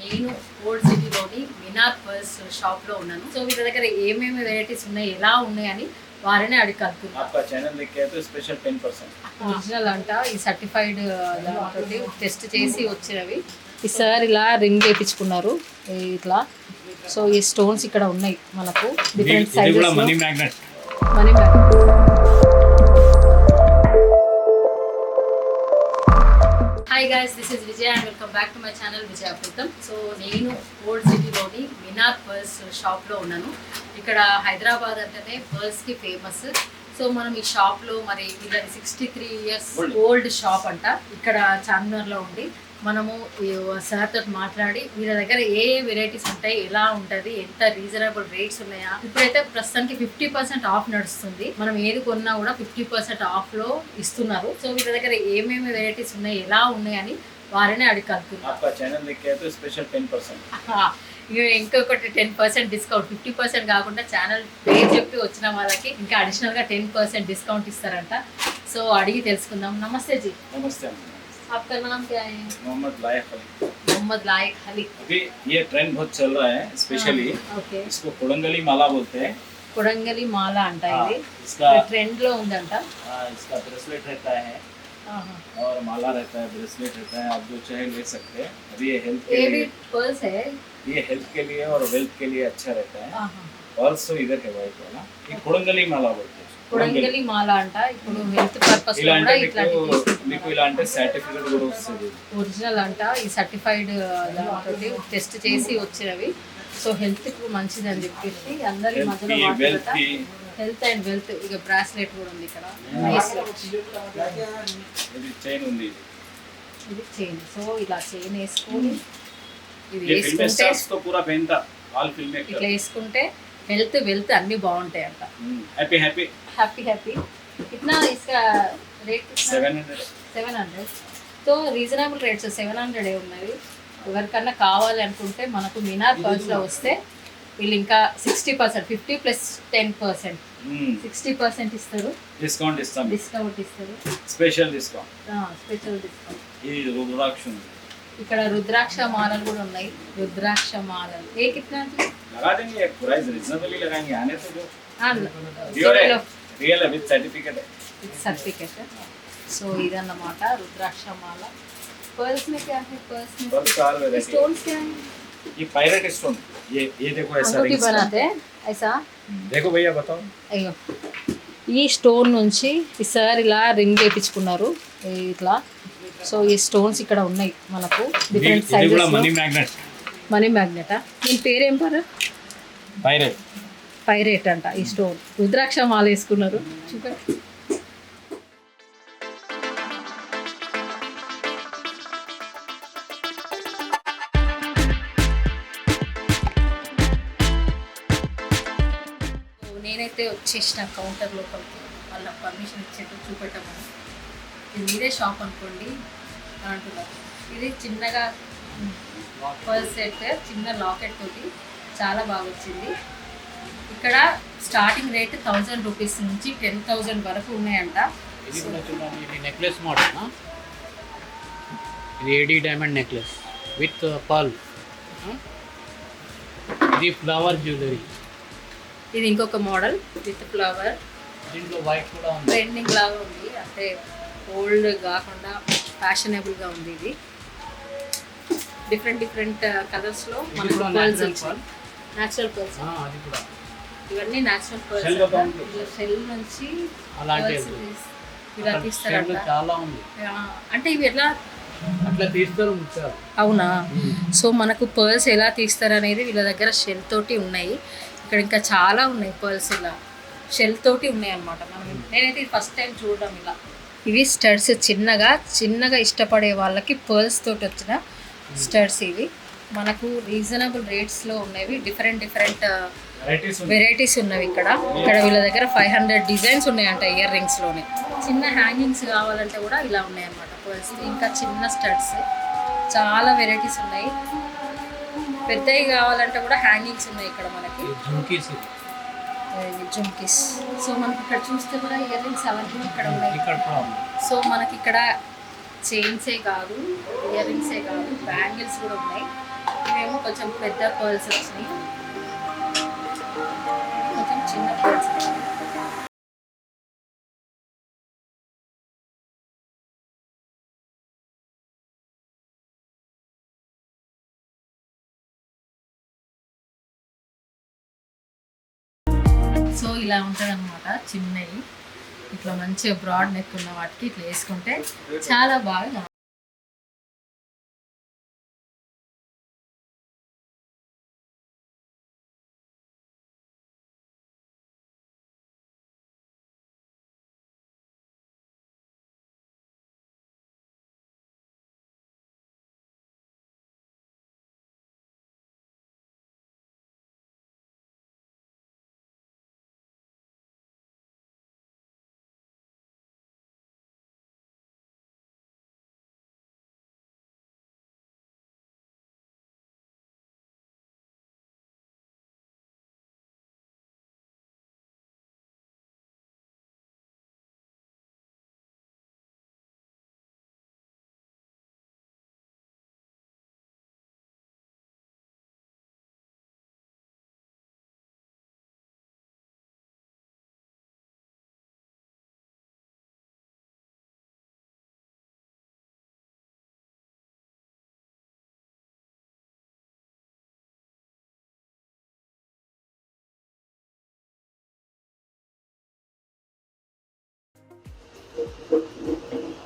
నేను ఓల్డ్ సిటీలోని మినార్ పర్స్ షాప్లో ఉన్నాను. సో వీళ్ళ దగ్గర ఏమేమి వెరైటీస్ ఉన్నాయి, ఎలా ఉన్నాయని వారిని అడిగి కలుపుతున్నాను. आपका चैनल देख के तो स्पेशल 10%. ఒరిజినల్ అంట, ఈ సర్టిఫైడ్ దాంతో టెస్ట్ చేసి వచ్చినవి. ఈ సార్ ఇలా రింగ్ వేయించుకున్నారు ఇట్లా. సో ఈ స్టోన్స్ ఇక్కడ ఉన్నాయి మనకు different sizes. Money magnet. Hi guys, this is Vijay and welcome back to my channel Vijay Amrutham. So నేను ఓల్డ్ సిటీలోని మినార్ పర్స్ షాప్లో ఉన్నాను. ఇక్కడ హైదరాబాద్ అంటేనే పర్స్కి ఫేమస్. సో మనం ఈ షాప్లో మరి వీళ్ళది 63 years ఓల్డ్ షాప్ అంట. ఇక్కడ చార్మినార్లో ఉండి మనము సార్ తోటి మాట్లాడి వీళ్ళ దగ్గర ఏ వెరైటీస్ ఉంటాయి, ఎలా ఉంటుంది, ఎంత రీజనబుల్ రేట్స్ ఉన్నాయా. ఇప్పుడైతే ప్రస్తుతానికి 50% ఆఫ్ నడుస్తుంది. మనం ఏది కొన్నా కూడా 50% ఆఫ్లో ఇస్తున్నారు. సో వీళ్ళ దగ్గర ఏమేమి వెరైటీస్ ఉన్నాయి, ఎలా ఉన్నాయని వారిని అడిగి కలుపుతున్నాం. ఇంకొకటి 10% డిస్కౌంట్, 50% కాకుండా ఛానల్ పేరు చెప్పి వచ్చిన వాళ్ళకి ఇంకా అడిషనల్గా 10% డిస్కౌంట్ ఇస్తారంట. సో అడిగి తెలుసుకుందాం. నమస్తే జీ. नमस्ते. आपका नाम क्या है? मोहम्मद लायक अली. मोहम्मद लायक अली. अभी ये ट्रेंड बहुत चल रहा है, स्पेशली ఓకే. इसको कुड़ंगली माला बोलते हैं. కొడంగలి మాల అంట. ఇది इसका ట్రెండ్ లో ఉందంట. इसका ब्रेसलेट रहता है और माला रहता है, ब्रेसलेट रहता है. आप जो चाहे ले सकते हैं. अभी ये हेल्थ के ये भी लिए, पर्स है. ये हेल्थ के लिए और वेल्थ के लिए अच्छा रहता है. पर्स तो इधर के वाइट वाला, ये कुड़ंगली माला बोलते हैं. కొడంగలి మాల అంట. ఇప్పుడు హెల్త్ పర్పస్ లో ఇలా కూడా అంటే ఇట్లాంటి మీకు ఇలా అంటే సర్టిఫికెట్ కూడా వస్తుంది. ఒరిజినల్ అంట, ఈ సర్టిఫైడ్ దాంతో టెస్ట్ చేసి వచ్చినవి. సో హెల్త్ కు మంచిది అని చెప్పేసి అందరి మధ్యలో వాడుతుంట. Health and wealth. ఇక బ్రాస్లెట్ కూడా ఉంది ఇక్కడ. ఇది చైన్ ఉంది. ఇది చైన్. సో ఇలా చైన్ వేసుకొని ఇది ये फिल्म వేసుకుంటే स्टार्स तो पूरा पहनता, ऑल फिल्म ఇట్లా एक्टर. వేసుకుంటే హెల్త్ వెల్త్ అన్ని బాగుంటాయి అంట. Happy happy. Happy happy. ఇట్లా Iska rate 700. 700. So reasonable rates 700 ఉన్నది. ఎవరికన్నా కావాలి అనుకుంటే మనకు మినార్ పర్స్లో వస్తే వీళ్ళు ఇంకా 60%, 50 + 10%, 60% ఇస్తారు. డిస్కౌంట్ ఇస్తాం. డిస్కౌంట్ ఇస్తారు. Special discount. Special discount. ఇది రుద్రాక్ష ఉంది. ఇక్కడ రుద్రాక్ష మాలలు కూడా ఉన్నాయి. రుద్రాక్ష మాలలు ఏ కిतना लगा देंगे, एक प्राइस रिजनेबली लगाएंगे. आने तो जो रियल है विद सर्टिफिकेट है. सर्टिफिकेट. సో ఇదన్నమాట రుద్రాక్ష మాల. पर्स में क्या है? पर्स में पर्स का अलग है. स्टोन्स क्या है? ये पायरेट स्टोन. ये देखो ऐसा अंगूठी रिंग्स बनाते हैं ऐसा. देखो भैया बताओ. అయ్యో, ఈ స్టోన్ నుంచి ఈ సార్ ఇలా రింగ్ వేయించుకున్నారు ఇట్లా. సో ఈ స్టోన్స్ ఇక్కడ ఉన్నాయి మనకు డిఫరెంట్ ఇది కూడా సైజెస్. Money magnet. మనీ మ్యాగ్నెటా? దీని పేరేం పరు? పైరేట్. పైరేట్ అంట. ఈ స్టోన్ రుద్రాక్ష మాల వేసుకున్నారు. చూడండి. నేనైతే వచ్చేసిన కౌంటర్ లోపలికి వాళ్ళ పర్మిషన్ ఇచ్చేట్టు చూపెట్టమని. ఇది మీరే షాప్ అనుకోండి అని అంటున్నారు. ఇది చిన్నగా పర్స్ సెట్, చిన్న లాకెట్ తోటి చాలా బాగా వచ్చింది. ఇక్కడ స్టార్టింగ్ రేట్ 1000 రూపీస్ నుంచి 10,000 వరకు ఉన్నాయంట. ఇది కూడా చూడండి, ఇది నెక్లెస్ మోడల్. ఇది ఏడీ డైమండ్ నెక్లెస్ విత్ పర్ల్. ఇది ఫ్లవర్ జ్యువెలరీ. ఇది ఇంకొక మోడల్ విత్ ఫ్లవర్. దీంట్లో వైట్ కూడా ఉంది. ట్రెండింగ్ లాగా ఉంది, అంటే ఓల్డ్ కాకుండా ఫ్యాషనబుల్గా ఉంది. ఇది డిఫరెంట్ కలర్స్లో మనకు పర్ల్స్ వచ్చాయి. Natural pearls. అది కూడా ఇవన్నీ న్యాచురల్ పర్ల్స్. షెల్ నుంచి అలాంటి ఇలా తీస్తారంట. చాలా ఉంది. అంటే ఇవి ఎలా అట్లా తీస్తారు ముచ్చారు. అవునా? సో మనకు పర్ల్స్ ఎలా తీస్తారు అనేది వీళ్ళ దగ్గర షెల్ తోటి ఉన్నాయి. ఇక్కడ ఇంకా చాలా ఉన్నాయి పర్ల్స్ ఇలా షెల్ తోటి ఉన్నాయి అన్నమాట. నేనైతే ఇది ఫస్ట్ టైం చూడడం ఇలా. ఇవి స్టడ్స్ చిన్నగా ఇష్టపడే వాళ్ళకి పర్ల్స్ తోటి వచ్చిన స్టడ్స్. ఇవి మనకు రీజనబుల్ రేట్స్లో ఉన్నవి. డిఫరెంట్ వెరైటీస్ ఉన్నవి ఇక్కడ వీళ్ళ దగ్గర 500 డిజైన్స్ ఉన్నాయంట ఇయర్ రింగ్స్లోనే. చిన్న హ్యాంగింగ్స్ కావాలంటే కూడా ఇలా ఉన్నాయన్నమాట పర్ల్స్. ఇంకా చిన్న స్టడ్స్ చాలా వెరైటీస్ ఉన్నాయి. పెద్దవి కావాలంటే కూడా హ్యాంగింగ్స్ ఉన్నాయి ఇక్కడ మనకి. జుమ్కీస్. సో మనకి ఇక్కడ చూస్తే కూడా ఇయర్ రింగ్స్ అవన్నీ ఇక్కడ ఉన్నాయి. సో మనకి ఇక్కడ చైన్సే కాదు, ఇయర్ రింగ్సే కాదు, బ్యాంగిల్స్ కూడా ఉన్నాయి. ఇవి కొంచెం పెద్ద పర్ల్స్ వచ్చినాయి, కొంచెం చిన్న పర్ల్స్ వచ్చినాయి. సో ఇలా ఉంటుంది అనమాట చిన్నవి. ఇట్లా మంచిగా బ్రాడ్ నెక్ ఉన్న వాటికి ఇట్లా వేసుకుంటే చాలా బాగా.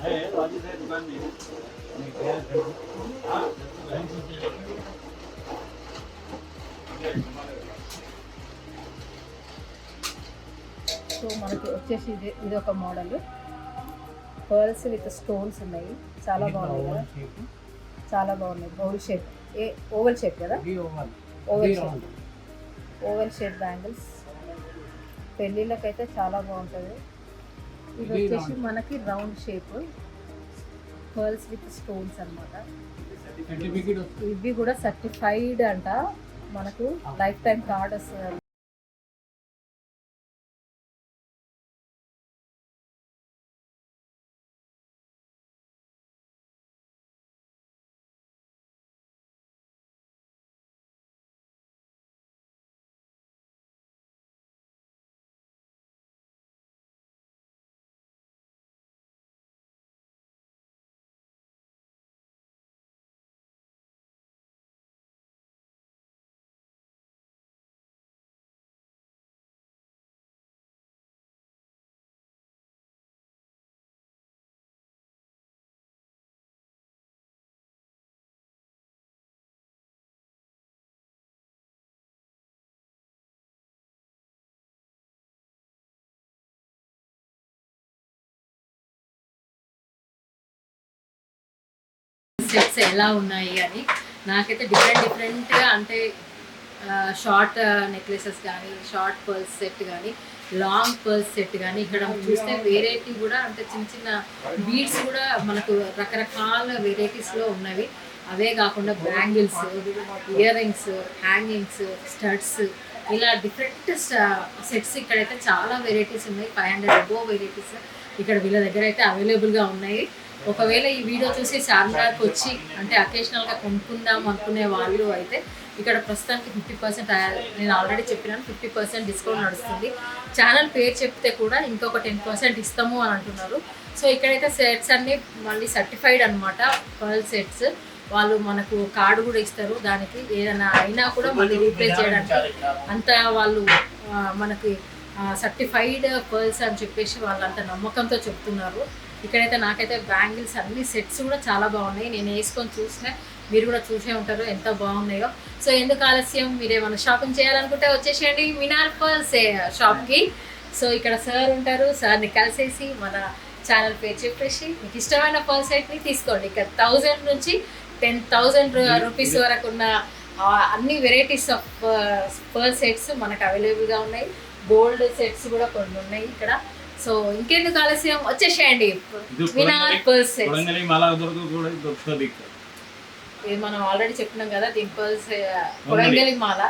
है वाजिद है दुकान में। సో మనకి వచ్చేసి ఇది ఒక మోడల్ పర్ల్స్ విత్ స్టోన్స్ ఉన్నాయి, చాలా బాగున్నాయి కదా, చాలా బాగున్నాయి. బౌల్ షేప్, ఓవల్ షేప్ కదా, ఓవల్ షేప్ బ్యాంగిల్స్ పెళ్ళిళ్ళకైతే చాలా బాగుంటుంది. ఇది వచ్చేసి మనకి round shape pearls with stones అన్నమాట. ఇవి కూడా సర్టిఫైడ్ అంట, మనకు లైఫ్ టైం కార్డ్ వస్తుంది. సెట్స్ ఎలా ఉన్నాయి అని నాకైతే డిఫరెంట్గా అంటే షార్ట్ నెక్లెసెస్ కానీ, షార్ట్ పర్ల్స్ సెట్ కానీ, లాంగ్ పర్ల్స్ సెట్ కానీ, ఇక్కడ చూస్తే వెరైటీ కూడా అంటే చిన్న చిన్న బీడ్స్ కూడా మనకు రకరకాల వెరైటీస్లో ఉన్నవి. అవే కాకుండా bangles, ear rings, hangings, studs, ఇలా డిఫరెంట్ సెట్స్ ఇక్కడైతే చాలా వెరైటీస్ ఉన్నాయి. 500 అబోవ్ వెరైటీస్ ఇక్కడ వీళ్ళ దగ్గర అయితే అవైలబుల్గా ఉన్నాయి. ఒకవేళ ఈ వీడియో చూసి చార్మినార్కి వచ్చి అంటే అకేషనల్గా కొనుక్కుందాం అనుకునే వాళ్ళు అయితే ఇక్కడ ప్రస్తుతానికి 50%, నేను ఆల్రెడీ చెప్పినాను 50% డిస్కౌంట్ నడుస్తుంది. ఛానల్ పేరు చెప్తే కూడా ఇంకొక 10% ఇస్తాము అని అంటున్నారు. సో ఇక్కడైతే సెట్స్ అన్నీ మళ్ళీ సర్టిఫైడ్ అనమాట, పర్ల్ సెట్స్. వాళ్ళు మనకు కార్డు కూడా ఇస్తారు, దానికి ఏదైనా అయినా కూడా మళ్ళీ రీప్లేస్ చేయడానికి అంత వాళ్ళు మనకి సర్టిఫైడ్ పర్ల్స్ అని చెప్పేసి వాళ్ళు అంత నమ్మకంతో చెప్తున్నారు. ఇక్కడైతే నాకైతే బ్యాంగిల్స్ అన్ని సెట్స్ కూడా చాలా బాగున్నాయి. నేను వేసుకొని చూసినా, మీరు కూడా చూసే ఉంటారు ఎంత బాగున్నాయో. సో ఎందుకు ఆలస్యం, మీరు ఏమైనా షాపింగ్ చేయాలనుకుంటే వచ్చేసేయండి మినార్ పర్ల్స్ షాప్కి. సో ఇక్కడ సార్ ఉంటారు, సార్ని కలిసేసి మన ఛానల్ పేరు చెప్పేసి మీకు ఇష్టమైన పర్ల్ సెట్ని తీసుకోండి. ఇక్కడ 1000 నుంచి 10,000 రూపీస్ వరకు ఉన్న అన్ని వెరైటీస్ ఆఫ్ పర్ల్ సెట్స్ మనకు అవైలబుల్గా ఉన్నాయి. గోల్డ్ సెట్స్ కూడా కొన్ని ఉన్నాయి ఇక్కడ. సో ఇంకెందుకు ఆలస్యం, వచ్చేసేయండి మినార్ పర్ల్స్ సెట్స్. ఇది మనం ఆల్రెడీ చెప్పినాం కదా, దీని పర్ల్స్ కొడంగలి మాల,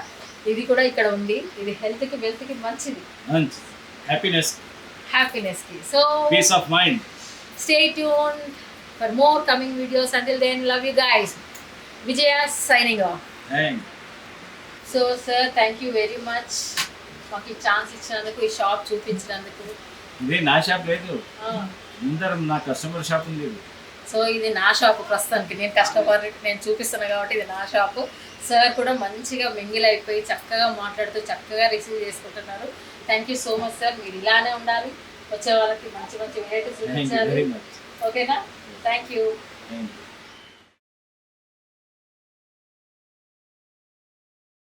ఇది కూడా ఇక్కడ ఉంది. ఇది హెల్త్కి వెల్త్కి మంచిది, హ్యాపీనెస్కి. So peace of mind. Stay tune for more coming videos. Until then, love you guys. Vijaya signing off. Thank so sir thank you very much మాకు ఈ ఛాన్స్ ఇచ్చినందుకు, ఈ షాప్ చూపించినందుకు. ఇది నా షాప్ లేదు, ఆ, ముందర నా కస్టమర్ షాప్ ఉంది ఇది. సో ఇది నా షాపు ప్రస్తుతానికి, నేను కస్టమర్ నేను చూపిస్తున్నాను కాబట్టి ఇది నా షాపు. సార్ కూడా మంచిగా మింగిల్ అయిపోయి చక్కగా మాట్లాడుతూ చక్కగా రిసీవ్ చేసుకుంటున్నారు. Thank you so much sir, మీరు ఇలానే ఉండాలి, వచ్చే వాళ్ళకి మంచి మంచి వెరైటీస్ Thank you ఇచ్చారు. very much. ఓకేనా? Thank you. Thank you.